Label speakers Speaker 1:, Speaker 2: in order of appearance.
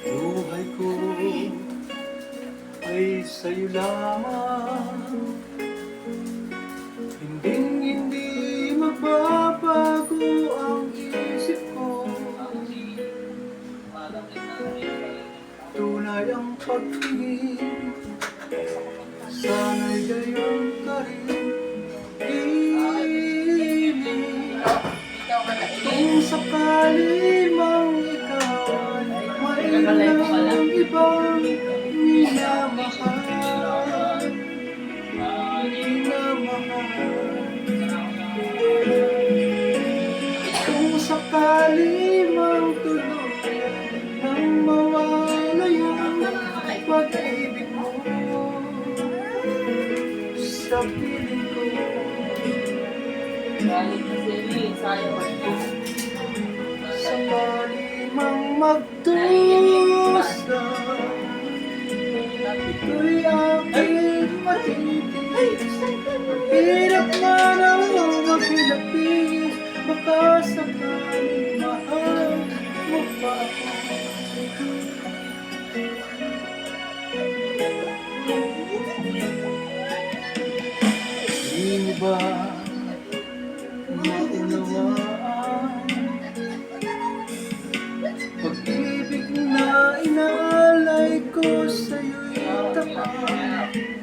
Speaker 1: Buhay ko ay sa'yo lamang, hindi magbabago ang isip ko. Tunay ang pagtingin, sana'y gayon ka rin. Kung sakali mang ikaw ay mayroong ibang minamahal, kung sakali mang tuluyan nang mawala yung pag-ibig mo sa piling ko, sakali mang magdusa, ito'y aking matitiis. Hirap man ang maghilapis, baka sakaling mahal mo pa ako. Di mo ba maunawaan pag-ibig na inaalay ko sa'yo'y tapat?